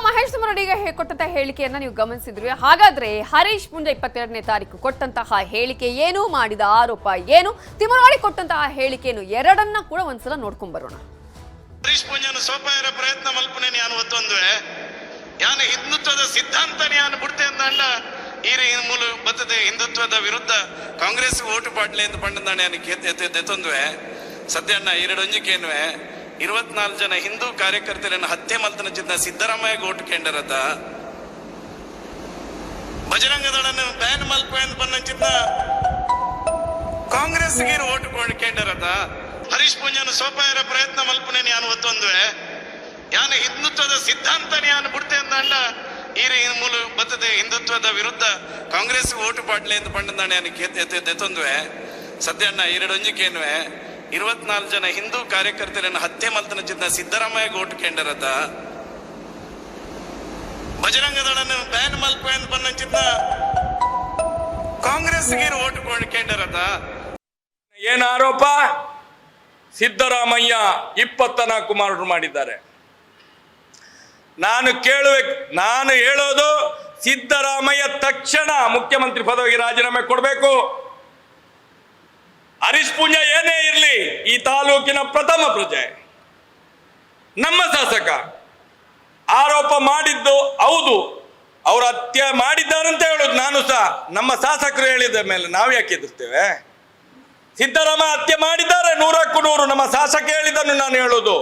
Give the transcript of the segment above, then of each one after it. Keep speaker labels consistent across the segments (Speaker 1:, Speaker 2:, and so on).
Speaker 1: ಮಹೇಶ್ ತಿಮ್ಮರೋಡಿಗೆ ಕೊಟ್ಟಂತ ಹೇಳಿಕೆಯನ್ನ ನೀವು ಗಮನಿಸಿದ್ರಿ. ಹಾಗಾದ್ರೆ ಹರೀಶ್ ಪೂಂಜಾ 22ನೇ ತಾರೀಕು ಕೊಟ್ಟಂತಹ ಹೇಳಿಕೆ ಏನು, ಮಾಡಿದ ಆರೋಪ ಏನು, ತಿಮ್ಮರೋಡಿ ಕೊಟ್ಟಂತಹ ಹೇಳಿಕೆ ಏನು, ಎರಡನ್ನ ಕೂಡ ಒಂದ್ಸಲ ನೋಡ್ಕೊಂಡ್ ಬರೋಣ.
Speaker 2: ಹರೀಶ್ ಪೂಂಜಾನ ಸೋಪಾಯರ ಪ್ರಯತ್ನ ಮಲ್ಪನೆ ನಾನು ಒತ್ತೊಂದುವೆ ಯಾನ ಹಿಂದುತ್ವದ ಸಿದ್ಧಾಂತ ನಾನು ಬಿಡ್ತೆ ಅಂದ ಈ ಮೂಲ ಬರ್ತದೆ ಹಿಂದುತ್ವದ ವಿರುದ್ಧ ಕಾಂಗ್ರೆಸ್ ಓಟು ಪಾಡ್ಲೆ ಅಂತ ಪಂಡದಾಣೆ ಎತ್ತೊಂದುವೆ ಸದ್ಯಣ್ಣ ಎರಡೊಂಜಿಕೇನುವೆ 24 ಜನ ಹಿಂದೂ ಕಾರ್ಯಕರ್ತರನ್ನು ಹತ್ಯೆ ಮಲ್ತನ ಚಿನ್ನ ಸಿದ್ದರಾಮಯ್ಯ ಓಟು ಕೇಂದ್ರದ ಬಜರಂಗ ದಳನ್ನು ಬ್ಯಾನ್ ಮಲ್ಪ ಪನ್ನ ಚಿನ್ನ ಕಾಂಗ್ರೆಸ್ಗೆ ಓಟು ಕೇಂದ್ರದ ಹರೀಶ್ ಪೂಂಜಾನ ಸೋಪಾಯರ ಪ್ರಯತ್ನ ಮಲ್ಪನೆ ನಾನು ಒತ್ತೊಂದುವೆ ಯಾನ ಹಿಂದುತ್ವದ ಸಿದ್ಧಾಂತ ನಾನು ಬಿಡ್ತೆ ಅಂದ ಈ ಮೂಲ ಬರ್ತದೆ ಹಿಂದುತ್ವದ ವಿರುದ್ಧ ಕಾಂಗ್ರೆಸ್ ಓಟು ಪಾಡ್ಲೆ ಅಂತ ಪಂಡದಾಣೆ ಎತ್ತೊಂದುವೆ ಸದ್ಯಣ್ಣ ಎರಡೊಂಜಿಕೇನುವೆ 24 ಜನ ಹಿಂದೂ ಕಾರ್ಯಕರ್ತರನ್ನು ಹತ್ಯೆ ಮಲ್ತನ ಚಿನ್ನ ಸಿದ್ದರಾಮಯ್ಯ ಓಟು ಕೇಂದ್ರದ ಬಜರಂಗ ದಳನ್ನು ಬ್ಯಾನ್ ಮಲ್ಪ ಪನ್ನ ಚಿನ್ನ ಕಾಂಗ್ರೆಸ್ಗೆ ಓಟು ಕೇಂದ್ರದ
Speaker 3: ಏನು ಆರೋಪ? ಸಿದ್ದರಾಮಯ್ಯ 24 ಮರ್ಡರ್ ಮಾಡಿದ್ದಾರೆ. ನಾನು ಹೇಳೋದು ಸಿದ್ದರಾಮಯ್ಯ ತಕ್ಷಣ ಮುಖ್ಯಮಂತ್ರಿ ಪದವಿಗೆ ರಾಜೀನಾಮೆ ಕೊಡಬೇಕು. ಹರೀಶ್ ಪೂಂಜಾ ಏನೇ ಇರಲಿ ಈ ತಾಲೂಕಿನ ಪ್ರಥಮ ಪ್ರಜೆ, ನಮ್ಮ ಶಾಸಕ. ಆರೋಪ ಮಾಡಿದ್ದು ಹೌದು, ಅವರು ಹತ್ಯೆ ಮಾಡಿದ್ದಾರಂತ ಹೇಳೋದು ನಾನು ಸಹ. ನಮ್ಮ ಶಾಸಕರು ಹೇಳಿದ ಮೇಲೆ ನಾವು ಯಾಕೆ ಎದುರ್ತೇವೆ? ಸಿದ್ದರಾಮಯ್ಯ ಹತ್ಯೆ ಮಾಡಿದ್ದಾರೆ 100ಕ್ಕೂ 100. ನಮ್ಮ ಶಾಸಕ ಹೇಳಿದ್ದನ್ನು ನಾನು ಹೇಳೋದು.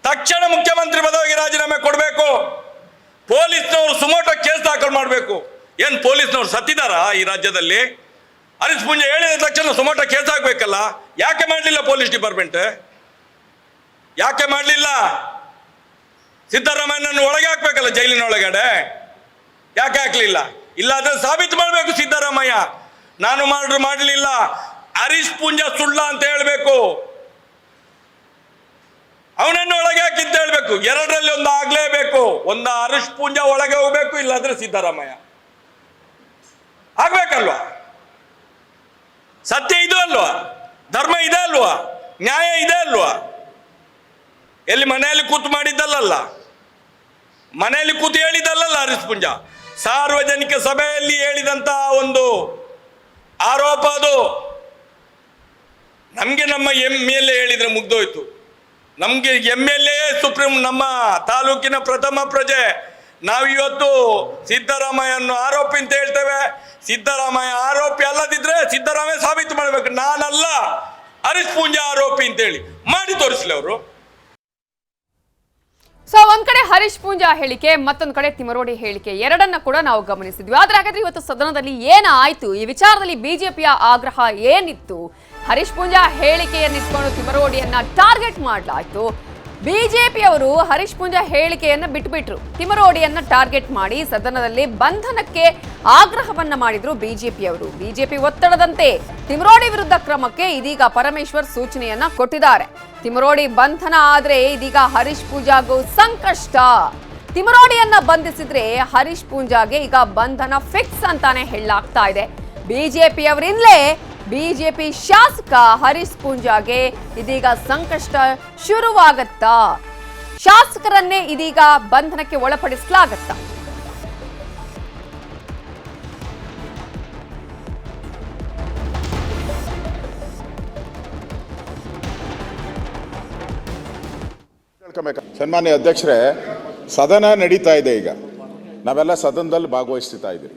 Speaker 3: ತಕ್ಷಣ ಮುಖ್ಯಮಂತ್ರಿ ಪದವಿಗೆ ರಾಜೀನಾಮೆ ಕೊಡಬೇಕು. ಪೊಲೀಸ್ನವರು ಸುಮೋಟೋ ಕೇಸ್ ದಾಖಲು ಮಾಡಬೇಕು. ಏನು ಪೊಲೀಸ್ನವರು ಸತ್ತಿದಾರಾ ಈ ರಾಜ್ಯದಲ್ಲಿ? ಹರೀಶ್ ಪೂಂಜಾ ಹೇಳಿದ ತಕ್ಷಣ ಸುಮೋಟೋ ಕೇಸ್ ಹಾಕ್ಬೇಕಲ್ಲ. ಯಾಕೆ ಮಾಡಲಿಲ್ಲ ಪೊಲೀಸ್ ಡಿಪಾರ್ಟ್ಮೆಂಟ್? ಯಾಕೆ ಮಾಡಲಿಲ್ಲ? ಸಿದ್ದರಾಮಯ್ಯನನ್ನು ಒಳಗೆ ಹಾಕ್ಬೇಕಲ್ಲ ಜೈಲಿನ ಒಳಗಡೆ, ಯಾಕೆ ಹಾಕ್ಲಿಲ್ಲ? ಇಲ್ಲಾದ್ರೆ ಸಾಬೀತು ಮಾಡಬೇಕು ಸಿದ್ದರಾಮಯ್ಯ ನಾನು ಮಾಡಲಿಲ್ಲ, ಹರೀಶ್ ಪೂಂಜಾ ಸುಳ್ಳ ಅಂತ ಹೇಳಬೇಕು. ಅವನನ್ನು ಒಳಗೆ ಹಾಕಿಂತ ಹೇಳ್ಬೇಕು. ಎರಡರಲ್ಲಿ ಒಂದು ಆಗ್ಲೇಬೇಕು. ಒಂದು ಹರೀಶ್ ಪೂಂಜಾ ಒಳಗೆ ಹೋಗ್ಬೇಕು, ಇಲ್ಲಾದ್ರೆ ಸಿದ್ದರಾಮಯ್ಯ ಆಗ್ಬೇಕಲ್ವಾ? ಸತ್ಯ ಇದೆ ಅಲ್ವಾ? ಧರ್ಮ ಇದೆ ಅಲ್ವಾ? ನ್ಯಾಯ ಇದೆ ಅಲ್ವಾ? ಎಲ್ಲಿ ಮನೆಯಲ್ಲಿ ಕೂತು ಮಾಡಿದ್ದಲ್ಲ, ಮನೆಯಲ್ಲಿ ಕೂತು ಹೇಳಿದಲ್ಲ ಹರೀಶ್ ಪೂಂಜಾ. ಸಾರ್ವಜನಿಕ ಸಭೆಯಲ್ಲಿ ಹೇಳಿದಂತ ಒಂದು ಆರೋಪ ಅದು. ನಮ್ಗೆ ನಮ್ಮ MLA ಹೇಳಿದ್ರೆ ಮುಗ್ದೋಯ್ತು. ನಮ್ಗೆ MLA ಸುಪ್ರೀಂ, ನಮ್ಮ ತಾಲೂಕಿನ ಪ್ರಥಮ ಪ್ರಜೆ. ನಾವಿವತ್ತು ಸಿದ್ದರಾಮಯ್ಯನ್ನು ಆರೋಪಿ ಅಂತ ಹೇಳ್ತೇವೆ. ಸಿದ್ದರಾಮಯ್ಯ ಆರೋಪಿ ಅಲ್ಲದಿದ್ರೆ ಸಿದ್ದರಾಮಯ್ಯ ಸಾಬೀತು ಮಾಡಬೇಕು. ನಾನಲ್ಲ, ಹರೀಶ್ ಪೂಂಜಾ ಆರೋಪಿ ಅಂತೇಳಿ ಮಾಡಿ ತೋರಿಸ್ಲಿ ಅವರು.
Speaker 1: ಒಂದ್ ಕಡೆ ಹರೀಶ್ ಪೂಂಜಾ ಹೇಳಿಕೆ, ಮತ್ತೊಂದ್ ಕಡೆ ತಿಮ್ಮರೋಡಿ ಹೇಳಿಕೆ, ಎರಡನ್ನ ಕೂಡ ನಾವು ಗಮನಿಸಿದ್ವಿ. ಆದ್ರೆ ಹಾಗಾದ್ರೆ ಇವತ್ತು ಸದನದಲ್ಲಿ ಏನಾಯ್ತು? ಈ ವಿಚಾರದಲ್ಲಿ ಬಿಜೆಪಿಯ ಆಗ್ರಹ ಏನಿತ್ತು? ಹರೀಶ್ ಪೂಂಜಾ ಹೇಳಿಕೆಯನ್ನಿಟ್ಕೊಂಡು ತಿಮ್ಮರೋಡಿಯನ್ನ ಟಾರ್ಗೆಟ್ ಮಾಡಲಾಯ್ತು. ಬಿಜೆಪಿಯವರು ಹರೀಶ್ ಪೂಂಜಾ ಹೇಳಿಕೆಯನ್ನ ಬಿಟ್ಬಿಟ್ರು, ತಿಮ್ಮರೋಡಿಯನ್ನ ಟಾರ್ಗೆಟ್ ಮಾಡಿ ಸದನದಲ್ಲಿ ಬಂಧನಕ್ಕೆ ಆಗ್ರಹವನ್ನ ಮಾಡಿದ್ರು ಬಿಜೆಪಿಯವರು. ಬಿಜೆಪಿ ಒತ್ತಡದಂತೆ ತಿಮ್ಮರೋಡಿ ವಿರುದ್ಧ ಕ್ರಮಕ್ಕೆ ಇದೀಗ ಪರಮೇಶ್ವರ್ ಸೂಚನೆಯನ್ನ ಕೊಟ್ಟಿದ್ದಾರೆ. ತಿಮ್ಮರೋಡಿ ಬಂಧನ ಆದ್ರೆ ಇದೀಗ ಹರೀಶ್ ಪೂಂಜಾಗೂ ಸಂಕಷ್ಟ. ತಿಮ್ಮರೋಡಿಯನ್ನ ಬಂಧಿಸಿದ್ರೆ ಹರೀಶ್ ಪೂಂಜಾಗೆ ಈಗ ಬಂಧನ ಫಿಕ್ಸ್ ಅಂತಾನೆ ಹೇಳಲಾಗ್ತಾ ಇದೆ. ಬಿಜೆಪಿಯವರಿಂದಲೇ ಬಿಜೆಪಿ ಶಾಸಕ ಹರೀಶ್ ಪೂಂಜಾಗೆ ಇದೀಗ ಸಂಕಷ್ಟ ಶುರುವಾಗತ್ತಾ? ಶಾಸಕರನ್ನೇ ಇದೀಗ ಬಂಧನಕ್ಕೆ ಒಳಪಡಿಸಲಾಗತ್ತಾ?
Speaker 4: ಸನ್ಮಾನ್ಯ ಅಧ್ಯಕ್ಷರೇ, ಸದನ ನಡೀತಾ ಇದೆ. ಈಗ ನಾವೆಲ್ಲ ಸದನದಲ್ಲಿ ಭಾಗವಹಿಸ್ತಾ ಇದ್ದೀರಿ.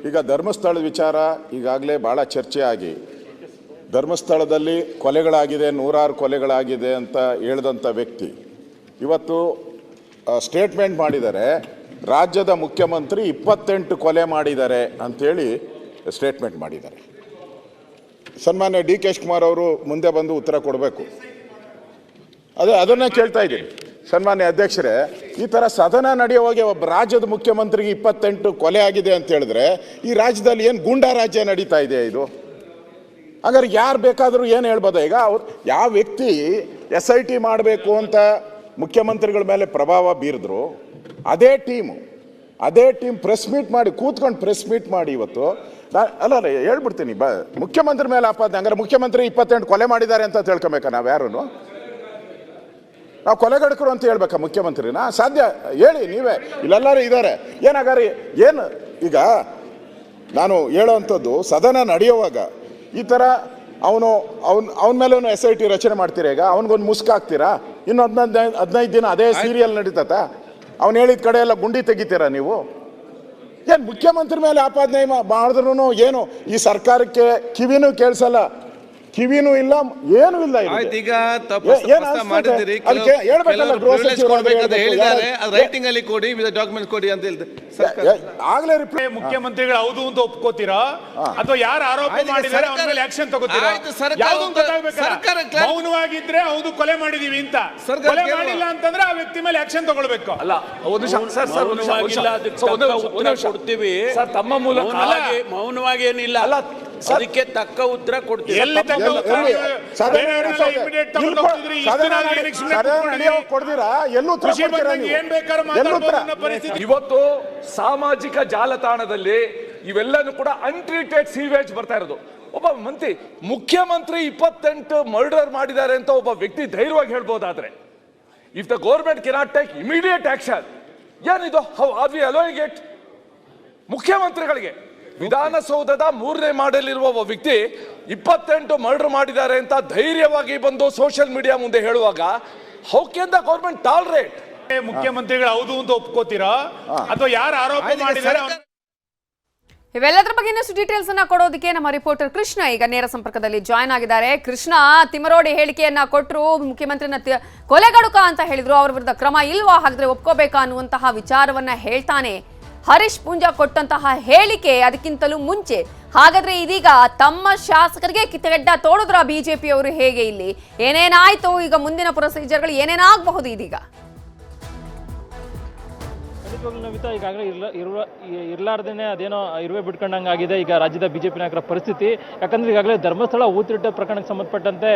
Speaker 4: ಈಗ ಧರ್ಮಸ್ಥಳದ ವಿಚಾರ ಈಗಾಗಲೇ ಭಾಳ ಚರ್ಚೆ ಆಗಿ, ಧರ್ಮಸ್ಥಳದಲ್ಲಿ ಕೊಲೆಗಳಾಗಿದೆ, 100 ಕೊಲೆಗಳಾಗಿದೆ ಅಂತ ಹೇಳಿದಂಥ ವ್ಯಕ್ತಿ ಇವತ್ತು ಸ್ಟೇಟ್ಮೆಂಟ್ ಮಾಡಿದ್ದಾರೆ. ರಾಜ್ಯದ ಮುಖ್ಯಮಂತ್ರಿ 28 ಕೊಲೆ ಮಾಡಿದ್ದಾರೆ ಅಂಥೇಳಿ ಸ್ಟೇಟ್ಮೆಂಟ್ ಮಾಡಿದ್ದಾರೆ. ಸನ್ಮಾನ್ಯ DK ಶಿವಕುಮಾರ್ ಅವರು ಮುಂದೆ ಬಂದು ಉತ್ತರ ಕೊಡಬೇಕು. ಅದನ್ನೇ ಕೇಳ್ತಾ ಇದ್ದೀನಿ. ಸನ್ಮಾನ್ಯ ಅಧ್ಯಕ್ಷರೇ, ಈ ಥರ ಸದನ ನಡೆಯುವಾಗ ಒಬ್ಬ ರಾಜ್ಯದ ಮುಖ್ಯಮಂತ್ರಿಗೆ 28 ಕೊಲೆ ಆಗಿದೆ ಅಂತ ಹೇಳಿದ್ರೆ ಈ ರಾಜ್ಯದಲ್ಲಿ ಏನು ಗೂಂಡಾ ರಾಜ್ಯ ನಡೀತಾ ಇದೆ ಇದು? ಹಾಗಾದ್ರೆ ಯಾರು ಬೇಕಾದರೂ ಏನು ಹೇಳ್ಬೋದು? ಈಗ ಅವ್ರು ಯಾವ ವ್ಯಕ್ತಿ SIT ಮಾಡಬೇಕು ಅಂತ ಮುಖ್ಯಮಂತ್ರಿಗಳ ಮೇಲೆ ಪ್ರಭಾವ ಬೀರಿದ್ರು, ಅದೇ ಟೀಮ್ ಪ್ರೆಸ್ ಮೀಟ್ ಮಾಡಿ ಕೂತ್ಕೊಂಡು ಪ್ರೆಸ್ ಮೀಟ್ ಮಾಡಿ ಇವತ್ತು ಅಲ್ಲ ಹೇಳ್ಬಿಡ್ತೀನಿ, ಮುಖ್ಯಮಂತ್ರಿ ಮೇಲೆ ಆಪಾದನೆ. ಹಂಗಾರೆ ಮುಖ್ಯಮಂತ್ರಿ 28 ಕೊಲೆ ಮಾಡಿದ್ದಾರೆ ಅಂತ ತಿಳ್ಕೊಬೇಕಾ ನಾವು ಯಾರು? ನಾವು ಕೊಲೆಗಡಕರು ಅಂತ ಹೇಳ್ಬೇಕಾ ಮುಖ್ಯಮಂತ್ರಿನ? ಸಾಧ್ಯ? ಹೇಳಿ ನೀವೇ, ಇಲ್ಲೆಲ್ಲರೂ ಇದ್ದಾರೆ. ಏನಾಗಾರಿ ಏನು ಈಗ ನಾನು ಹೇಳೋವಂಥದ್ದು, ಸದನ ನಡೆಯುವಾಗ ಈ ಥರ ಅವನ ಮೇಲೆ SIT ರಚನೆ ಮಾಡ್ತೀರಾ? ಈಗ ಅವನಿಗೊಂದು ಮುಸ್ಕ್ ಹಾಕ್ತೀರಾ? ಇನ್ನು 15 ದಿನ ಅದೇ ಸೀರಿಯಲ್ ನಡೀತತ? ಅವ್ನು ಹೇಳಿದ ಕಡೆ ಎಲ್ಲ ಗುಂಡಿ ತೆಗಿತೀರಾ ನೀವು? ಏನು ಮುಖ್ಯಮಂತ್ರಿ ಮೇಲೆ ಆಪಾದನೆ ಮಾಡಿದ್ರು ಏನು ಈ ಸರ್ಕಾರಕ್ಕೆ ಕಿವಿನೂ ಕೇಳಿಸಲ್ಲ, ಕಿವಿನೂ ಇಲ್ಲ, ಏನೂ ಇಲ್ಲ.
Speaker 5: ಈಗ ಮಾಡಿದ್ದೀರಿ, ರೈಟಿಂಗ್ ಅಲ್ಲಿ ಕೊಡಿ, ಡಾಕ್ಯುಮೆಂಟ್ ಕೊಡಿ ಅಂತ ಹೇಳಿದ್ರೆ
Speaker 4: ಆಗ್ಲೇ ರಿಪ್ಲೈ.
Speaker 6: ಮುಖ್ಯಮಂತ್ರಿಗಳು ಹೌದು ಅಂತ ಒಪ್ಕೋತೀರಾ ಅಥವಾ ಯಾರು ಆರೋಪ ಮಾಡಿದ್ದಾರೆ ಅವ್ರ ಮೇಲೆ ಆಕ್ಷನ್ ತಗೋತೀರಾ? ಮೌನವಾಗಿದ್ರೆ ಹೌದು ಕೊಲೆ ಮಾಡಿದೀವಿ ಅಂತ, ಕೊಲೆ ಮಾಡಿಲ್ಲ ಅಂತಂದ್ರೆ ಆ ವ್ಯಕ್ತಿ ಮೇಲೆ ಆಕ್ಷನ್ ತಗೊಳ್ಬೇಕು.
Speaker 7: ಅಲ್ಲ, ಕೊಡ್ತೀವಿ ತಮ್ಮ ಮೂಲಕ, ಮೌನವಾಗಿ ಏನಿಲ್ಲ, ಅದಕ್ಕೆ ತಕ್ಕ ಉತ್ತರ ಕೊಡ್ತೀವಿ.
Speaker 8: ಇವತ್ತು ಸಾಮಾಜಿಕ ಜಾಲತಾಣದಲ್ಲಿ ಇವೆಲ್ಲನೂ ಕೂಡ ಅನ್ಟ್ರೀಟೆಡ್ ಸೀವೇಜ್ ಬರ್ತಾ ಇರೋದು. ಒಬ್ಬ ಮುಖ್ಯಮಂತ್ರಿ 28 ಮರ್ಡರ್ ಮಾಡಿದ್ದಾರೆ ಅಂತ ಒಬ್ಬ ವ್ಯಕ್ತಿ ಧೈರ್ಯವಾಗಿ ಹೇಳ್ಬೋದಾದ್ರೆ, if the government cannot take immediate action, ಏನಿದು? How are we allowing it? ಮುಖ್ಯಮಂತ್ರಿಗಳಿಗೆ ವಿಧಾನಸೌಧದ 3ನೇ ಮಾಡಲಿರುವ ಒಬ್ಬ ವ್ಯಕ್ತಿ 28 ಮರ್ಡರ್ ಮಾಡಿದ್ದಾರೆ ಅಂತ ಧೈರ್ಯವಾಗಿ ಬಂದು ಸೋಷಿಯಲ್ ಮೀಡಿಯಾ ಮುಂದೆ ಹೇಳುವಾಗ, how can the government tolerate?
Speaker 6: ಮುಖ್ಯಮಂತ್ರಿಗಳು ಹೌದು ಅಂತ ಒಪ್ಕೋತೀರಾ ಅಥವಾ ಯಾರು ಆರೋಪ ಮಾಡಿದ್ದಾರೆ?
Speaker 1: ಇವೆಲ್ಲದರ ಬಗ್ಗೆ ಇನ್ನಷ್ಟು ಡೀಟೇಲ್ಸ್ ಅನ್ನ ಕೊಡೋದಕ್ಕೆ ನಮ್ಮ ರಿಪೋರ್ಟರ್ ಕೃಷ್ಣ ಈಗ ನೇರ ಸಂಪರ್ಕದಲ್ಲಿ ಜಾಯ್ನ್ ಆಗಿದ್ದಾರೆ. ಕೃಷ್ಣ, ತಿಮರೋಡಿ ಹೇಳಿಕೆಯನ್ನ ಕೊಟ್ಟರು, ಮುಖ್ಯಮಂತ್ರಿನ ಕೊಲೆಗಡುಕ ಅಂತ ಹೇಳಿದ್ರು, ಅವ್ರ ವಿರುದ್ಧ ಕ್ರಮ ಇಲ್ವಾ, ಹಾಗಾದ್ರೆ ಒಪ್ಕೋಬೇಕಾ ಅನ್ನುವಂತಹ ವಿಚಾರವನ್ನ ಹೇಳ್ತಾನೆ ಹರೀಶ್ ಪೂಂಜಾ ಕೊಟ್ಟಂತಹ ಹೇಳಿಕೆ. ಅದಕ್ಕಿಂತಲೂ ಮುಂಚೆ ಹಾಗಾದ್ರೆ ಇದೀಗ ತಮ್ಮ ಶಾಸಕರಿಗೆ ಕಿತ್ತಗಡ್ಡ ತೋಡಿದ್ರ ಬಿಜೆಪಿ ಅವರು? ಹೇಗೆ ಇಲ್ಲಿ ಏನೇನಾಯ್ತು, ಈಗ ಮುಂದಿನ ಪ್ರೊಸೀಜರ್ಗಳು ಏನೇನಾಗಬಹುದು ಇದೀಗ?
Speaker 9: ನವಿತಾ, ಈಗಾಗಲೇ ಇರಲಾರ್ದೇನೆ ಅದೇನೋ ಇರುವೆ ಬಿಟ್ಕೊಂಡಂಗೆ ಆಗಿದೆ ಈಗ ರಾಜ್ಯದ ಬಿಜೆಪಿ ನಾಯಕರ ಪರಿಸ್ಥಿತಿ. ಯಾಕಂದ್ರೆ ಈಗಾಗಲೇ ಧರ್ಮಸ್ಥಳ ಊತಿಟ್ಟ ಪ್ರಕರಣಕ್ಕೆ ಸಂಬಂಧಪಟ್ಟಂತೆ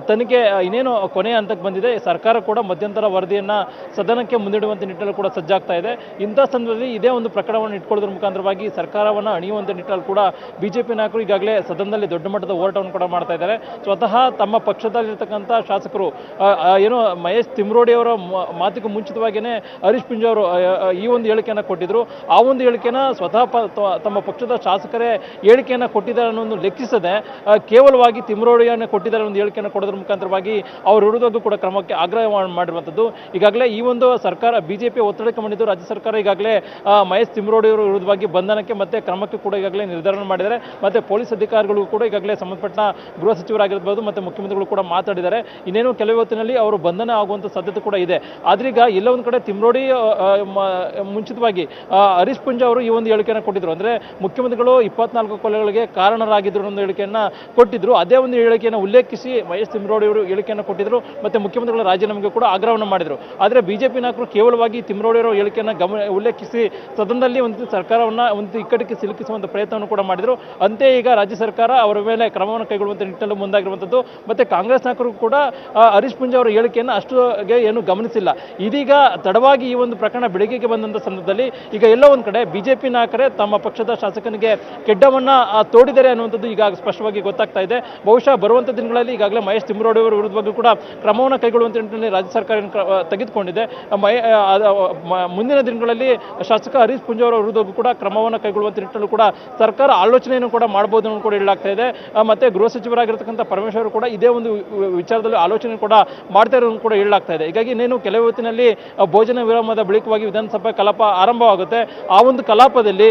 Speaker 9: ತನಿಖೆ ಇನ್ನೇನು ಕೊನೆಯ ಹಂತಕ್ಕೆ ಬಂದಿದೆ. ಸರ್ಕಾರ ಕೂಡ ಮಧ್ಯಂತರ ವರದಿಯನ್ನ ಸದನಕ್ಕೆ ಮುಂದಿಡುವಂತೆ ನಿಟ್ಟಿನಲ್ಲಿ ಕೂಡ ಸಜ್ಜಾಗ್ತಾ ಇದೆ. ಇಂಥ ಸಂದರ್ಭದಲ್ಲಿ ಇದೇ ಒಂದು ಪ್ರಕರಣವನ್ನು ಇಟ್ಕೊಳ್ಳೋದ್ರ ಮುಖಾಂತರವಾಗಿ ಸರ್ಕಾರವನ್ನು ಅಣಿಯುವಂತೆ ನಿಟ್ಟಿನಲ್ಲಿ ಕೂಡ ಬಿಜೆಪಿ ನಾಯಕರು ಈಗಾಗಲೇ ಸದನದಲ್ಲಿ ದೊಡ್ಡ ಮಟ್ಟದ ಹೋರಾಟವನ್ನು ಕೂಡ ಮಾಡ್ತಾ ಇದ್ದಾರೆ. ಸ್ವತಃ ತಮ್ಮ ಪಕ್ಷದಲ್ಲಿರ್ತಕ್ಕಂಥ ಶಾಸಕರು ಏನು ಮಹೇಶ್ ತಿಮ್ರೋಡಿ ಅವರ ಮಾತಿಗೆ ಮುಂಚಿತವಾಗಿಯೇ ಹರೀಶ್ ಪೂಂಜಾ ಅವರು ಈ ಒಂದು ಹೇಳಿಕೆಯನ್ನು ಕೊಟ್ಟಿದ್ರು. ಆ ಒಂದು ಹೇಳಿಕೆನ ಸ್ವತಃ ತಮ್ಮ ಪಕ್ಷದ ಶಾಸಕರೇ ಹೇಳಿಕೆಯನ್ನು ಕೊಟ್ಟಿದ್ದಾರೆ ಅನ್ನೋದು ಲೆಕ್ಕಿಸದೆ ಕೇವಲವಾಗಿ ತಿಮ್ರೋಡಿಯನ್ನು ಕೊಟ್ಟಿದ್ದಾರೆ ಒಂದು ಹೇಳಿಕೆಯನ್ನು ಕೊಡೋದ್ರ ಮುಖಾಂತರವಾಗಿ ಅವ್ರ ವಿರುದ್ಧವೂ ಕೂಡ ಕ್ರಮಕ್ಕೆ ಆಗ್ರಹ ಮಾಡಿರುವಂಥದ್ದು. ಈಗಾಗಲೇ ಈ ಒಂದು ಸರ್ಕಾರ ಬಿಜೆಪಿ ಒತ್ತಡಕ್ಕೆ ಬಂದಿದ್ದು ರಾಜ್ಯ ಸರ್ಕಾರ ಈಗಾಗಲೇ ಮಹೇಶ್ ತಿಮ್ರೋಡಿ ಅವರ ವಿರುದ್ಧವಾಗಿ ಬಂಧನಕ್ಕೆ ಮತ್ತೆ ಕ್ರಮಕ್ಕೆ ಕೂಡ ಈಗಾಗಲೇ ನಿರ್ಧಾರ ಮಾಡಿದ್ದಾರೆ. ಮತ್ತೆ ಪೊಲೀಸ್ ಅಧಿಕಾರಿಗಳು ಕೂಡ ಈಗಾಗಲೇ ಸಂಬಂಧಪಟ್ಟ ಗೃಹ ಸಚಿವರಾಗಿರ್ಬೋದು ಮತ್ತೆ ಮುಖ್ಯಮಂತ್ರಿಗಳು ಕೂಡ ಮಾತಾಡಿದ್ದಾರೆ. ಇನ್ನೇನು ಕೆಲವು ಹೊತ್ತಿನಲ್ಲಿ ಅವರು ಬಂಧನ ಆಗುವಂಥ ಸಾಧ್ಯತೆ ಕೂಡ ಇದೆ. ಆದ್ರೆ ಈಗ ಎಲ್ಲ ಒಂದು ಕಡೆ ತಿಮ್ರೋಡಿ ಮುಂಚಿತವಾಗಿ ಹರೀಶ್ ಪೂಂಜಾ ಅವರು ಈ ಒಂದು ಹೇಳಿಕೆಯನ್ನು ಕೊಟ್ಟಿದ್ರು. ಅಂದ್ರೆ ಮುಖ್ಯಮಂತ್ರಿಗಳು 24 ಕೊಲೆಗಳಿಗೆ ಕಾರಣರಾಗಿದ್ರು ಅನ್ನೋ ಹೇಳಿಕೆಯನ್ನ ಕೊಟ್ಟಿದ್ರು. ಅದೇ ಒಂದು ಹೇಳಿಕೆಯನ್ನು ಉಲ್ಲೇಖಿಸಿ ಮಹೇಶ್ ತಿಮ್ರೋಡಿ ಅವರು ಹೇಳಿಕೆಯನ್ನು ಕೊಟ್ಟಿದ್ರು. ಮತ್ತೆ ಮುಖ್ಯಮಂತ್ರಿಗಳ ರಾಜೀನಾಮೆಗೆ ಕೂಡ ಆಗ್ರಹವನ್ನು ಮಾಡಿದ್ರು. ಆದರೆ ಬಿಜೆಪಿ ನಾಯಕರು ಕೇವಲವಾಗಿ ತಿಮ್ರೋಡಿ ಅವರ ಹೇಳಿಕೆಯನ್ನು ಉಲ್ಲೇಖಿಸಿ ಸದನದಲ್ಲಿ ಒಂದು ಸರ್ಕಾರವನ್ನ ಒಂದು ಇಕ್ಕಟ್ಟಿಗೆ ಸಿಲುಕಿಸುವಂತ ಪ್ರಯತ್ನವನ್ನು ಕೂಡ ಮಾಡಿದ್ರು. ಅಂತೆ ಈಗ ರಾಜ್ಯ ಸರ್ಕಾರ ಅವರ ಮೇಲೆ ಕ್ರಮವನ್ನು ಕೈಗೊಳ್ಳುವಂತ ನಿಟ್ಟಿನಲ್ಲಿ ಮುಂದಾಗಿರುವಂತದ್ದು. ಮತ್ತೆ ಕಾಂಗ್ರೆಸ್ ನಾಯಕರು ಕೂಡ ಹರೀಶ್ ಪೂಂಜಾ ಅವರ ಹೇಳಿಕೆಯನ್ನು ಅಷ್ಟು ಏನು ಗಮನಿಸಿಲ್ಲ. ಇದೀಗ ತಡವಾಗಿ ಈ ಒಂದು ಪ್ರಕರಣ ಬೆಳಕಿಗೆ ಬಂದಂತ ಸಂದರ್ಭದಲ್ಲಿ ಈಗ ಎಲ್ಲ ಒಂದ್ ಕಡೆ ಬಿಜೆಪಿ ನಾಯಕರೇ ತಮ್ಮ ಪಕ್ಷದ ಶಾಸಕನಿಗೆ ಕೆಡ್ಡವನ್ನ ತೋಡಿದ್ದಾರೆ ಅನ್ನುವಂಥದ್ದು ಈಗ ಸ್ಪಷ್ಟವಾಗಿ ಗೊತ್ತಾಗ್ತಾ ಇದೆ. ಬಹುಶಃ ಬರುವಂತ ದಿನಗಳಲ್ಲಿ ಈಗಾಗಲೇ ಮಹೇಶ್ ತಿಮ್ರೋಡಿ ಅವರ ವಿರುದ್ಧವಾಗಿ ಕೂಡ ಕ್ರಮವನ್ನು ಕೈಗೊಳ್ಳುವಂತ ನಿಟ್ಟಿನಲ್ಲಿ ರಾಜ್ಯ ಸರ್ಕಾರ ತೆಗೆದುಕೊಂಡಿದೆ. ಮುಂದಿನ ದಿನಗಳಲ್ಲಿ ಶಾಸಕ ಹರೀಶ್ ಪೂಂಜಾ ಅವರ ವಿರುದ್ಧವೂ ಕೂಡ ಕ್ರಮವನ್ನು ಕೈಗೊಳ್ಳುವಂತ ನಿಟ್ಟಿನಲ್ಲಿ ಕೂಡ ಸರ್ಕಾರ ಆಲೋಚನೆಯನ್ನು ಕೂಡ ಮಾಡಬಹುದು ಅನ್ನೋದು ಕೂಡ ಹೇಳಲಾಗ್ತಾ ಇದೆ. ಮತ್ತೆ ಗೃಹ ಸಚಿವರಾಗಿರ್ತಕ್ಕಂಥ ಪರಮೇಶ್ವರ್ ಕೂಡ ಇದೇ ಒಂದು ವಿಚಾರದಲ್ಲಿ ಆಲೋಚನೆ ಕೂಡ ಮಾಡ್ತಾ ಇರೋದು ಕೂಡ ಹೇಳಲಾಗ್ತಾ ಇದೆ. ಹೀಗಾಗಿ ಇನ್ನೇನು ಕೆಲವು ಹೊತ್ತಿನಲ್ಲಿ ಭೋಜನ ವಿರಾಮದ ಬಳಿಕವಾಗಿ ವಿಧಾನಸಭೆ ಕಲಾಪ ಆರಂಭವಾಗುತ್ತೆ. ಆ ಒಂದು ಕಲಾಪದಲ್ಲಿ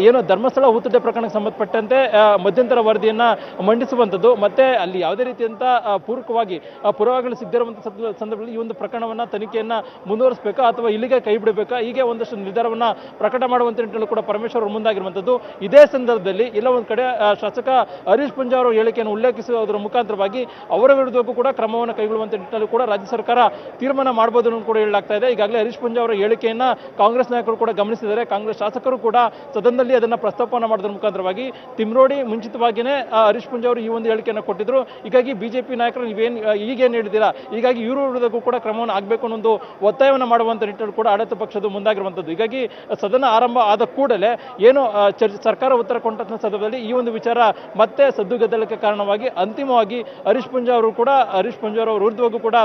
Speaker 9: ಏನು ಧರ್ಮಸ್ಥಳ ಊತುಟೆ ಪ್ರಕರಣಕ್ಕೆ ಸಂಬಂಧಪಟ್ಟಂತೆ ಮಧ್ಯಂತರ ವರದಿಯನ್ನ ಮಂಡಿಸುವಂಥದ್ದು ಮತ್ತೆ ಅಲ್ಲಿ ಯಾವುದೇ ರೀತಿಯಂತ ಪೂರಕವಾಗಿ ಪುರಾವೆಗಳು ಸಿಗದಿರುವಂತಹ ಸಂದರ್ಭದಲ್ಲಿ ಈ ಒಂದು ಪ್ರಕರಣವನ್ನ ತನಿಖೆಯನ್ನ ಮುಂದುವರಿಸಬೇಕಾ ಅಥವಾ ಇಲ್ಲಿಗೆ ಕೈ ಬಿಡಬೇಕಾ, ಹೀಗೆ ಒಂದಷ್ಟು ನಿರ್ಧಾರವನ್ನ ಪ್ರಕಟ ಮಾಡುವಂತ ನಿಟ್ಟಿನಲ್ಲಿ ಕೂಡ ಪರಮೇಶ್ವರ್ ಮುಂದಾಗಿರುವಂಥದ್ದು. ಇದೇ ಸಂದರ್ಭದಲ್ಲಿ ಎಲ್ಲ ಒಂದು ಕಡೆ ಶಾಸಕ ಹರೀಶ್ ಪೂಂಜಾ ಅವರ ಹೇಳಿಕೆಯನ್ನು ಉಲ್ಲೇಖಿಸುವುದರ ಮುಖಾಂತರವಾಗಿ ಅವರ ವಿರುದ್ಧಕ್ಕೂ ಕೂಡ ಕ್ರಮವನ್ನು ಕೈಗೊಳ್ಳುವಂತ ನಿಟ್ಟಿನಲ್ಲಿ ಕೂಡ ರಾಜ್ಯ ಸರ್ಕಾರ ತೀರ್ಮಾನ ಮಾಡಬಹುದು ಅನ್ನೋದು ಕೂಡ ಹೇಳಲಾಗ್ತಾ ಇದೆ. ಈಗಾಗಲೇ ಹರೀಶ್ ಪೂಂಜಾ ಅವರ ಹೇಳಿಕೆಯನ್ನ ಕಾಂಗ್ರೆಸ್ ನಾಯಕರು ಕೂಡ ಗಮನಿಸಿದ್ದಾರೆ. ಕಾಂಗ್ರೆಸ್ ಶಾಸಕರು ಕೂಡ ಸದನದಲ್ಲಿ ಅದನ್ನ ಪ್ರಸ್ತಾಪನ ಮಾಡೋದ್ರ ಮುಖಾಂತರವಾಗಿ ತಿಮ್ರೋಡಿ ಮುಂಚಿತವಾಗಿಯೇ ಹರೀಶ್ ಪೂಂಜಾ ಅವರು ಈ ಒಂದು ಹೇಳಿಕೆಯನ್ನು ಕೊಟ್ಟಿದ್ರು. ಹೀಗಾಗಿ ಬಿಜೆಪಿ ನಾಯಕರು ಈಗೇನು ಹೇಳಿದ್ದೀರಾ, ಹೀಗಾಗಿ ಇವರು ವಿರುದ್ಧಕ್ಕೂ ಕೂಡ ಕ್ರಮವನ್ನು ಆಗಬೇಕು ಅನ್ನೋ ಒಂದು ಒತ್ತಾಯವನ್ನು ಮಾಡುವಂತ ನಿಟ್ಟಿನಲ್ಲಿ ಕೂಡ ಆಡಳಿತ ಪಕ್ಷದ ಮುಂದಾಗಿರುವಂಥದ್ದು. ಹೀಗಾಗಿ ಸದನ ಆರಂಭ ಆದ ಕೂಡಲೇ ಏನು ಸರ್ಕಾರ ಉತ್ತರ ಕೊಟ್ಟಂತ ಸಂದರ್ಭದಲ್ಲಿ ಈ ಒಂದು ವಿಚಾರ ಮತ್ತೆ ಸದ್ದುಗದ್ದಲಕ್ಕೆ ಕಾರಣವಾಗಿ ಅಂತಿಮವಾಗಿ ಹರೀಶ್ ಪೂಂಜಾ ಅವರು ಅವರ ವಿರುದ್ಧವಾಗೂ ಕೂಡ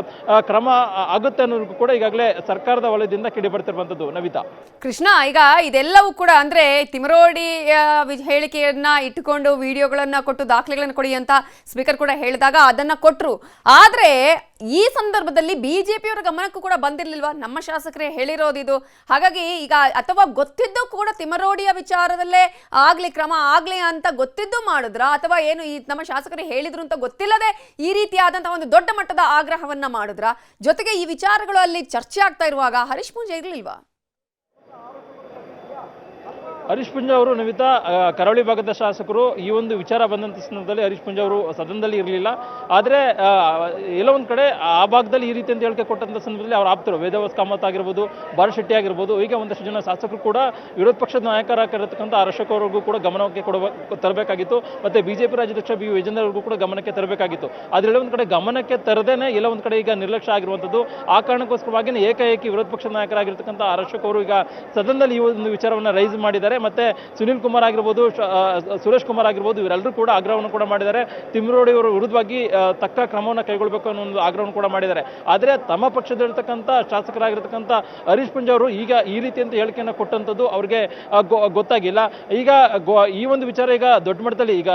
Speaker 9: ಕ್ರಮ ಆಗುತ್ತೆ ಅನ್ನೋದಕ್ಕೂ ಕೂಡ ಈಗಾಗಲೇ ಸರ್ಕಾರದ ವಲಯದಿಂದ ಕಿಡಿ ಬರ್ತಿರುವಂತದ್ದು. ನವಿತಾ,
Speaker 1: ಕೃಷ್ಣ, ಈಗ ಇದೆಲ್ಲವೂ ಕೂಡ ಅಂದ್ರೆ ತಿಮರೋಡಿ ಹೇಳಿಕೆಯನ್ನ ಇಟ್ಟುಕೊಂಡು ವಿಡಿಯೋಗಳನ್ನ ಕೊಟ್ಟು ದಾಖಲೆಗಳನ್ನ ಕೊಡಿ ಅಂತ ಸ್ಪೀಕರ್ ಕೂಡ ಹೇಳಿದಾಗ ಅದನ್ನ ಕೊಟ್ರು. ಆದ್ರೆ ಈ ಸಂದರ್ಭದಲ್ಲಿ ಬಿಜೆಪಿಯವರ ಗಮನಕ್ಕೂ ಕೂಡ ಬಂದಿರ್ಲಿಲ್ವಾ? ನಮ್ಮ ಶಾಸಕರೇ ಹೇಳಿರೋದಿದು. ಹಾಗಾಗಿ ಈಗ ಅಥವಾ ಗೊತ್ತಿದ್ದು ಕೂಡ ತಿಮರೋಡಿಯ ವಿಚಾರದಲ್ಲೇ ಕ್ರಮ ಆಗ್ಲಿ ಅಂತ ಗೊತ್ತಿದ್ದು ಮಾಡಿದ್ರ, ಅಥವಾ ಏನು ಈ ನಮ್ಮ ಶಾಸಕರು ಹೇಳಿದ್ರು ಅಂತ ಗೊತ್ತಿಲ್ಲದೆ ಈ ರೀತಿಯಾದಂತಹ ಒಂದು ದೊಡ್ಡ ಮಟ್ಟದ ಆಗ್ರಹವನ್ನ ಮಾಡಿದ್ರ? ಜೊತೆಗೆ ಈ ವಿಚಾರಗಳು ಅಲ್ಲಿ ಚರ್ಚೆ ಆಗ್ತಾ ಇರುವಾಗ ಹರೀಶ್ ಪೂಂಜಾ ಇರ್ಲಿಲ್ವಾ?
Speaker 9: ಹರೀಶ್ ಪೂಂಜಾ ಅವರು ನವಿತಾ ಕರಾವಳಿ ಭಾಗದ ಶಾಸಕರು ಈ ಒಂದು ವಿಚಾರ ಬಂದಂಥ ಸಂದರ್ಭದಲ್ಲಿ ಹರೀಶ್ ಪೂಂಜಾ ಅವರು ಸದನದಲ್ಲಿ ಇರಲಿಲ್ಲ. ಆದರೆ ಎಲ್ಲೋ ಒಂದು ಕಡೆ ಆ ಭಾಗದಲ್ಲಿ ಈ ರೀತಿ ಅಂತ ಹೇಳಿಕೆ ಕೊಟ್ಟಂಥ ಸಂದರ್ಭದಲ್ಲಿ ಅವ್ರ ಆಪ್ತರು ವೇದವಾಸ್ ಕಾಮತ್ ಆಗಿರ್ಬೋದು, ಬಾಲ್ ಶೆಟ್ಟಿ ಆಗಿರ್ಬೋದು, ಈಗ ಒಂದಷ್ಟು ಜನ ಶಾಸಕರು ಕೂಡ ವಿರೋಧ ಪಕ್ಷದ ನಾಯಕರಾಗಿರತಕ್ಕಂಥ ಅಶೋಕ್ ಅವರಿಗೂ ಕೂಡ ಗಮನಕ್ಕೆ ತರಬೇಕಾಗಿತ್ತು. ಮತ್ತೆ ಬಿಜೆಪಿ ರಾಜ್ಯಾಧ್ಯಕ್ಷ ಬಿ ವಿಜೇಂದ್ರ ಅವ್ರಿಗೂ ಕೂಡ ಗಮನಕ್ಕೆ ತರಬೇಕಾಗಿತ್ತು. ಆದರೆ ಎಲ್ಲ ಒಂದು ಕಡೆ ಗಮನಕ್ಕೆ ತರದೇನೆ ಎಲ್ಲ ಒಂದು ಕಡೆ ಈಗ ನಿರ್ಲಕ್ಷ್ಯ ಆಗಿರುವಂಥದ್ದು. ಆ ಕಾರಣಕ್ಕೋಸ್ಕರವಾಗಿ ಏಕಾಏಕಿ ವಿರೋಧ ಪಕ್ಷದ ನಾಯಕರಾಗಿರ್ತಕ್ಕಂಥ ಅಶೋಕ್ ಅವರು ಈಗ ಸದನದಲ್ಲಿ ಈ ಒಂದು ವಿಚಾರವನ್ನು ರೈಸ್ ಮಾಡಿದ್ದಾರೆ. ಮತ್ತೆ ಸುನೀಲ್ ಕುಮಾರ್ ಆಗಿರ್ಬೋದು, ಸುರೇಶ್ ಕುಮಾರ್ ಆಗಿರ್ಬೋದು, ಇವರೆಲ್ಲರೂ ಕೂಡ ಆಗ್ರಹವನ್ನು ಕೂಡ ಮಾಡಿದ್ದಾರೆ. ತಿಮ್ರೋಡಿ ಅವರ ವಿರುದ್ಧವಾಗಿ ತಕ್ಕ ಕ್ರಮವನ್ನು ಕೈಗೊಳ್ಳಬೇಕು ಅನ್ನೋ ಒಂದು ಆಗ್ರಹವನ್ನು ಕೂಡ ಮಾಡಿದ್ದಾರೆ. ಆದರೆ ತಮ್ಮ ಪಕ್ಷದಲ್ಲಿರ್ತಕ್ಕಂಥ ಶಾಸಕರಾಗಿರ್ತಕ್ಕಂಥ ಹರೀಶ್ ಪೂಂಜಾ ಅವರು ಈಗ ಈ ರೀತಿ ಅಂತ ಹೇಳಿಕೆಯನ್ನು ಕೊಟ್ಟಂಥದ್ದು ಅವ್ರಿಗೆ ಗೊತ್ತಾಗಿಲ್ಲ. ಈಗ ಈ ಒಂದು ವಿಚಾರ ಈಗ ದೊಡ್ಡ ಮಟ್ಟದಲ್ಲಿ ಈಗ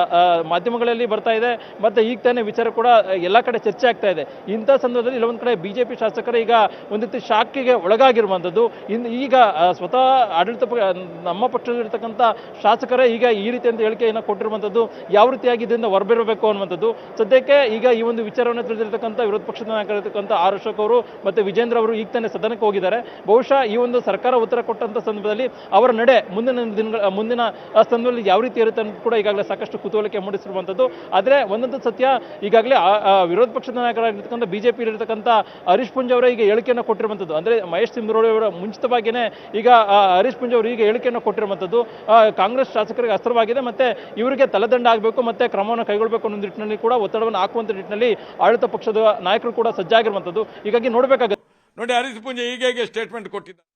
Speaker 9: ಮಾಧ್ಯಮಗಳಲ್ಲಿ ಬರ್ತಾ ಇದೆ. ಮತ್ತೆ ಈಗ ತಾನೇ ವಿಚಾರ ಕೂಡ ಎಲ್ಲ ಕಡೆ ಚರ್ಚೆ ಆಗ್ತಾ ಇದೆ. ಇಂಥ ಸಂದರ್ಭದಲ್ಲಿ ಇಲ್ಲೊಂದು ಕಡೆ ಬಿಜೆಪಿ ಶಾಸಕರು ಈಗ ಒಂದು ರೀತಿ ಶಾಕಿಗೆ ಒಳಗಾಗಿರುವಂಥದ್ದು. ಈಗ ಸ್ವತಃ ಆಡಳಿತ ನಮ್ಮ ಪಕ್ಷದಲ್ಲಿರ್ತಕ್ಕಂಥ ಶಾಸಕರೇ ಈಗ ಈ ರೀತಿ ಅಂತ ಹೇಳಿಕೆಯನ್ನು ಕೊಟ್ಟಿರುವಂಥದ್ದು. ಯಾವ ರೀತಿಯಾಗಿ ಇದರಿಂದ ಹೊರಬರಬೇಕು ಅನ್ನುವಂಥದ್ದು ಸದ್ಯಕ್ಕೆ ಈಗ ಈ ಒಂದು ವಿಚಾರವನ್ನು ತಿಳಿದಿರ್ತಕ್ಕಂಥ ವಿರೋಧ ಪಕ್ಷದ ನಾಯಕರಿರ್ತಕ್ಕಂಥ ಅಶೋಕ್ ಅವರು ಮತ್ತೆ ವಿಜೇಂದ್ರ ಅವರು ಈಗ ತಾನೇ ಸದನಕ್ಕೆ ಹೋಗಿದ್ದಾರೆ. ಬಹುಶಃ ಈ ಒಂದು ಸರ್ಕಾರ ಉತ್ತರ ಕೊಟ್ಟಂತ ಸಂದರ್ಭದಲ್ಲಿ ಅವರ ನಡೆ ಮುಂದಿನ ಸಂದರ್ಭದಲ್ಲಿ ಯಾವ ರೀತಿ ಇರುತ್ತೆ ಅನ್ನೋದು ಕೂಡ ಈಗಾಗಲೇ ಸಾಕಷ್ಟು ಕುತೂಹಲಕ್ಕೆ ಮೂಡಿಸಿರುವಂಥದ್ದು. ಆದರೆ ಒಂದಂತೂ ಸತ್ಯ, ಈಗಾಗಲೇ ವಿರೋಧ ಪಕ್ಷದ ನಾಯಕರಾಗಿರ್ತಕ್ಕಂಥ ಬಿಜೆಪಿ ಇರತಕ್ಕಂಥ ಹರೀಶ್ ಪೂಂಜಾ ಅವರ ಈಗ ಹೇಳಿಕೆಯನ್ನು ಕೊಟ್ಟಿರುವಂಥದ್ದು. ಅಂದ್ರೆ ಮಹೇಶ್ ತಿಮ್ರೋಡಿ ಅವರ ಮುಂಚಿತವಾಗಿಯೇ ಈಗ ಹರೀಶ್ ಪೂಂಜಾ ಅವರು ಈಗ ಹೇಳಿಕೆಯನ್ನು ಕೊಟ್ಟಿರುವಂಥದ್ದು ಕಾಂಗ್ರೆಸ್ ಶಾಸಕರಿಗೆ ಅಸ್ತ್ರವಾಗಿದೆ. ಮತ್ತೆ ಇವರಿಗೆ ತಲೆದಂಡ ಆಗಬೇಕು, ಮತ್ತೆ ಕ್ರಮವನ್ನು ಕೈಗೊಳ್ಳಬೇಕು ಅನ್ನೋ ನಿಟ್ಟಿನಲ್ಲಿ ಕೂಡ ಒತ್ತಡವನ್ನು ಹಾಕುವಂತ ನಿಟ್ಟಿನಲ್ಲಿ ಆಡಳಿತ ಪಕ್ಷದ ನಾಯಕರು ಕೂಡ ಸಜ್ಜಾಗಿರುವಂಥದ್ದು. ಹೀಗಾಗಿ ನೋಡಬೇಕಾಗುತ್ತೆ.
Speaker 3: ನೋಡಿ, ಹರೀಶ್ ಪೂಂಜಾ ಹೀಗೆ ಸ್ಟೇಟ್ಮೆಂಟ್ ಕೊಟ್ಟಿದ್ದಾರೆ.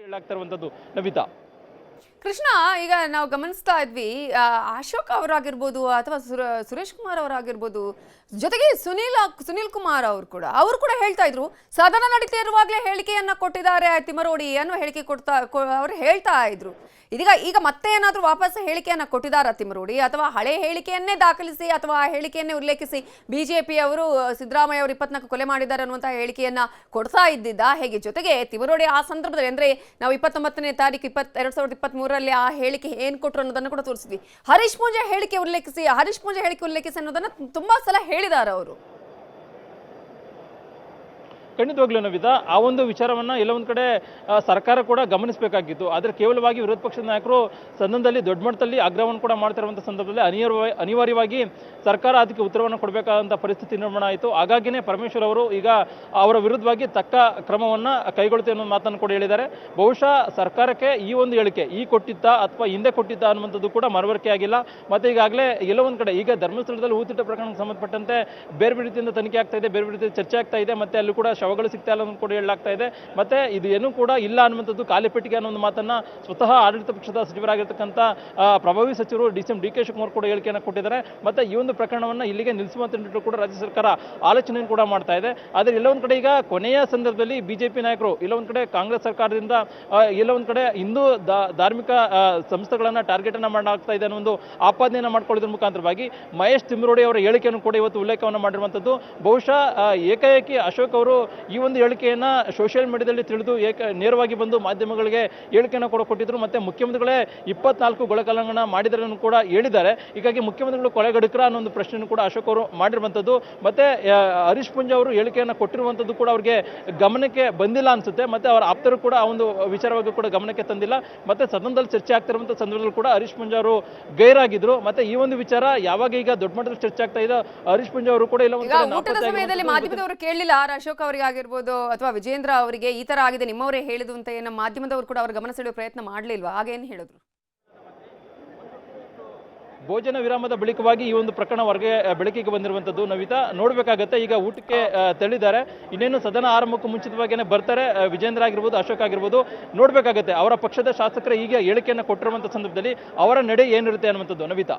Speaker 9: ಹೇಳಾಗ್ತಾ ಇರುವಂಥದ್ದು. ನವಿತಾ,
Speaker 1: ಕೃಷ್ಣ, ಈಗ ನಾವು ಗಮನಿಸ್ತಾ ಇದ್ವಿ, ಅಶೋಕ್ ಅವರಾಗಿರ್ಬೋದು ಅಥವಾ ಸುರೇಶ್ ಕುಮಾರ್ ಅವರಾಗಿರ್ಬೋದು, ಜೊತೆಗೆ ಸುನೀಲ್ ಕುಮಾರ್ ಅವರು ಕೂಡ ಹೇಳ್ತಾ ಇದ್ರು, ಸದನ ನಡೀತಾ ಇರುವಾಗಲೇ ಹೇಳಿಕೆಯನ್ನ ಕೊಟ್ಟಿದ್ದಾರೆ ತಿಮರೋಡಿ ಅನ್ನೋ ಹೇಳಿಕೆ ಅವರು ಹೇಳ್ತಾ ಇದ್ರು. ಈಗ ಮತ್ತೆ ಏನಾದರೂ ವಾಪಸ್ ಹೇಳಿಕೆಯನ್ನ ಕೊಟ್ಟಿದ್ದಾರಾ ತಿಮರೋಡಿ, ಅಥವಾ ಹಳೆ ಹೇಳಿಕೆಯನ್ನೇ ದಾಖಲಿಸಿ ಅಥವಾ ಆ ಹೇಳಿಕೆಯನ್ನೇ ಉಲ್ಲೇಖಿಸಿ ಬಿಜೆಪಿ ಅವರು ಸಿದ್ದರಾಮಯ್ಯ ಅವರು 24 ಕೊಲೆ ಮಾಡಿದ್ದಾರೆ ಅನ್ನುವಂತಹ ಹೇಳಿಕೆಯನ್ನ ಕೊಡ್ತಾ ಇದ್ದಿದ್ದ ಹೇಗೆ? ಜೊತೆಗೆ ತಿಮರೋಡಿ ಆ ಸಂದರ್ಭದಲ್ಲಿ ಅಂದ್ರೆ ನಾವು 29ನೇ ತಾರೀಕು 2023ರಲ್ಲಿ ಆ ಹೇಳಿಕೆ ಏನ್ ಕೊಟ್ಟರು ಅನ್ನೋದನ್ನು ಕೂಡ ತೋರಿಸಿದ್ವಿ. ಹರೀಶ್ ಪೂಂಜಾ ಹೇಳಿಕೆ ಉಲ್ಲೇಖಿಸಿ ಅನ್ನೋದನ್ನ ತುಂಬಾ ಸಲ ಹೇಳಿದ್ದಾರೆ ಅವರು.
Speaker 9: ಖಂಡಿತವಾಗ್ಲೂ ನವಿತಾ, ಆ ಒಂದು ವಿಚಾರವನ್ನು ಎಲ್ಲ ಒಂದು ಕಡೆ ಸರ್ಕಾರ ಕೂಡ ಗಮನಿಸಬೇಕಾಗಿತ್ತು. ಆದರೆ ಕೇವಲವಾಗಿ ವಿರೋಧ ಪಕ್ಷದ ನಾಯಕರು ಸದನದಲ್ಲಿ ದೊಡ್ಡ ಮಟ್ಟದಲ್ಲಿ ಆಗ್ರಹವನ್ನು ಕೂಡ ಮಾಡ್ತಿರುವಂಥ ಸಂದರ್ಭದಲ್ಲಿ ಅನಿವಾರ್ಯವಾಗಿ ಸರ್ಕಾರ ಅದಕ್ಕೆ ಉತ್ತರವನ್ನು ಕೊಡಬೇಕಾದಂಥ ಪರಿಸ್ಥಿತಿ ನಿರ್ಮಾಣ ಆಯಿತು. ಹಾಗಾಗಿನೇ ಪರಮೇಶ್ವರ್ ಅವರು ಈಗ ಅವರ ವಿರುದ್ಧವಾಗಿ ತಕ್ಕ ಕ್ರಮವನ್ನು ಕೈಗೊಳ್ಳುತ್ತೆ ಅನ್ನೋ ಮಾತನ್ನು ಕೂಡ ಹೇಳಿದ್ದಾರೆ. ಬಹುಶಃ ಸರ್ಕಾರಕ್ಕೆ ಈ ಒಂದು ಹೇಳಿಕೆ ಕೊಟ್ಟಿದ್ದ ಅಥವಾ ಹಿಂದೆ ಕೊಟ್ಟಿದ್ದ ಅನ್ನುವಂಥದ್ದು ಕೂಡ ಮನವರಿಕೆ ಆಗಿಲ್ಲ. ಮತ್ತೆ ಈಗಾಗಲೇ ಎಲ್ಲೋ ಒಂದು ಕಡೆ ಈಗ ಧರ್ಮಸ್ಥಳದಲ್ಲಿ ಹೂತಿಟ್ಟ ಪ್ರಕರಣಕ್ಕೆ ಸಂಬಂಧಪಟ್ಟಂತೆ ಬೇರೆ ಬೇರೆ ರೀತಿಯಿಂದ ತನಿಖೆ ಆಗ್ತಾ ಇದೆ, ಬೇರೆ ಬೇರೆ ರೀತಿಯ ಚರ್ಚೆ ಆಗ್ತಾ ಇದೆ. ಮತ್ತೆ ಅಲ್ಲಿ ಕೂಡ ಶವಗಳು ಸಿಗ್ತಾ ಇಲ್ಲ ಅನ್ನೋದು ಕೂಡ ಹೇಳಲಾಗ್ತಾ ಇದೆ. ಮತ್ತೆ ಇದು ಏನೂ ಕೂಡ ಇಲ್ಲ ಅನ್ನುವಂಥದ್ದು ಕಾಲಿಪೆಟ್ಟಿಗೆ ಅನ್ನೋ ಒಂದು ಮಾತನ್ನ ಸ್ವತಃ ಆಡಳಿತ ಪಕ್ಷದ ಸಚಿವರಾಗಿರ್ತಕ್ಕಂಥ ಪ್ರಭಾವಿ ಸಚಿವರು ಡಿ ಕೆ ಶಿವಕುಮಾರ್ ಕೂಡ ಹೇಳಿಕೆಯನ್ನು ಕೊಟ್ಟಿದ್ದಾರೆ. ಮತ್ತೆ ಈ ಒಂದು ಪ್ರಕರಣವನ್ನು ಇಲ್ಲಿಗೆ ನಿಲ್ಲಿಸುವಂತ ಕೂಡ ರಾಜ್ಯ ಸರ್ಕಾರ ಆಲೋಚನೆಯನ್ನು ಕೂಡ ಮಾಡ್ತಾ ಇದೆ. ಆದರೆ ಎಲ್ಲ ಒಂದು ಕಡೆ ಈಗ ಕೊನೆಯ ಸಂದರ್ಭದಲ್ಲಿ ಬಿಜೆಪಿ ನಾಯಕರು ಇಲ್ಲ ಒಂದು ಕಡೆ ಕಾಂಗ್ರೆಸ್ ಸರ್ಕಾರದಿಂದ ಎಲ್ಲ ಒಂದು ಕಡೆ ಹಿಂದೂ ಧಾರ್ಮಿಕ ಸಂಸ್ಥೆಗಳನ್ನ ಟಾರ್ಗೆಟ್ ಅನ್ನ ಮಾಡಲಾಗ್ತಾ ಇದೆ ಅನ್ನೋ ಒಂದು ಆಪಾದನೆಯನ್ನು ಮಾಡ್ಕೊಳ್ಳೋದ್ರ ಮುಖಾಂತರವಾಗಿ ಮಹೇಶ್ ತಿಮ್ರೋಡಿ ಅವರ ಹೇಳಿಕೆಯನ್ನು ಕೂಡ ಇವತ್ತು ಉಲ್ಲೇಖವನ್ನು ಮಾಡಿರುವಂಥದ್ದು. ಬಹುಶಃ ಏಕಾಏಕಿ ಅಶೋಕ್ ಅವರು ಈ ಒಂದು ಹೇಳಿಕೆಯನ್ನ ಸೋಷಿಯಲ್ ಮೀಡಿಯಾದಲ್ಲಿ ತಿಳಿದು ನೇರವಾಗಿ ಬಂದು ಮಾಧ್ಯಮಗಳಿಗೆ ಹೇಳಿಕೆಯನ್ನು ಕೂಡ ಕೊಟ್ಟಿದ್ರು. ಮತ್ತೆ ಮುಖ್ಯಮಂತ್ರಿಗಳೇ 24 ಕೊಲೆಗಡಕನ್ನ ಮಾಡಿದರನ್ನು ಕೂಡ ಹೇಳಿದ್ದಾರೆ. ಹೀಗಾಗಿ ಮುಖ್ಯಮಂತ್ರಿಗಳು ಕೊಲೆಗಡಕರ ಅನ್ನೋ ಒಂದು ಪ್ರಶ್ನೆಯನ್ನು ಕೂಡ ಅಶೋಕ್ ಅವರು ಮಾಡಿರುವಂತದ್ದು. ಮತ್ತೆ ಹರೀಶ್ ಪೂಂಜಾ ಅವರು ಹೇಳಿಕೆಯನ್ನು ಕೊಟ್ಟಿರುವಂತದ್ದು ಕೂಡ ಅವ್ರಿಗೆ ಗಮನಕ್ಕೆ ಬಂದಿಲ್ಲ ಅನ್ಸುತ್ತೆ. ಮತ್ತೆ ಅವರ ಆಪ್ತರು ಕೂಡ ಆ ಒಂದು ವಿಚಾರವಾಗಿ ಕೂಡ ಗಮನಕ್ಕೆ ತಂದಿಲ್ಲ. ಮತ್ತೆ ಸದನದಲ್ಲಿ ಚರ್ಚೆ ಆಗ್ತಿರುವಂತಹ ಸಂದರ್ಭದಲ್ಲಿ ಕೂಡ ಹರೀಶ್ ಪೂಂಜಾ ಅವರು ಗೈರಾಗಿದ್ರು. ಮತ್ತೆ ಈ ಒಂದು ವಿಚಾರ ಯಾವಾಗ ಈಗ ದೊಡ್ಡ ಮಟ್ಟದಲ್ಲಿ ಚರ್ಚೆ ಆಗ್ತಾ ಇದೆ, ಹರೀಶ್ ಪೂಂಜಾ ಅವರು ಕೂಡ ಇಲ್ಲ
Speaker 1: ಊಟದ ಸಮಯದಲ್ಲಿ ಮಾಧ್ಯಮದವರು ಕೇಳಲಿಲ್ಲ ಅಶೋಕ್ ಅವರಿಗೆ ಆಗಿರ್ಬೋದು ಅಥವಾ ವಿಜೇಂದ್ರ ಅವರಿಗೆ ಈ ತರ ಆಗಿದೆ ನಿಮ್ಮವರೇ ಹೇಳಿದ್ರು ಅಂತ ನಮ್ಮ ಮಾಧ್ಯಮದವರು ಕೂಡ ಅವ್ರ ಗಮನ ಸೆಳೆಯುವ ಪ್ರಯತ್ನ ಮಾಡಲಿಲ್ವಾ? ಹಾಗೇನು ಹೇಳಿದ್ರು?
Speaker 9: ಭೋಜನ ವಿರಾಮದ ಬಳಿಕವಾಗಿ ಈ ಒಂದು ಪ್ರಕರಣ ಹೊರಗೆ ಬೆಳಕಿಗೆ ಬಂದಿರುವಂತದ್ದು. ನವಿತಾ, ನೋಡ್ಬೇಕಾಗತ್ತೆ. ಈಗ ಊಟಕ್ಕೆ ತೆರಳಿದ್ದಾರೆ. ಇನ್ನೇನು ಸದನ ಆರಂಭಕ್ಕೂ ಮುಂಚಿತವಾಗಿಯೇ ಬರ್ತಾರೆ ವಿಜೇಂದ್ರ ಆಗಿರ್ಬೋದು, ಅಶೋಕ್ ಆಗಿರ್ಬೋದು. ನೋಡ್ಬೇಕಾಗತ್ತೆ ಅವರ ಪಕ್ಷದ ಶಾಸಕರ ಈಗ ಹೇಳಿಕೆಯನ್ನು ಕೊಟ್ಟಿರುವಂತಹ ಸಂದರ್ಭದಲ್ಲಿ ಅವರ ನಡೆ ಏನಿರುತ್ತೆ ಅನ್ನುವಂಥದ್ದು. ನವಿತಾ.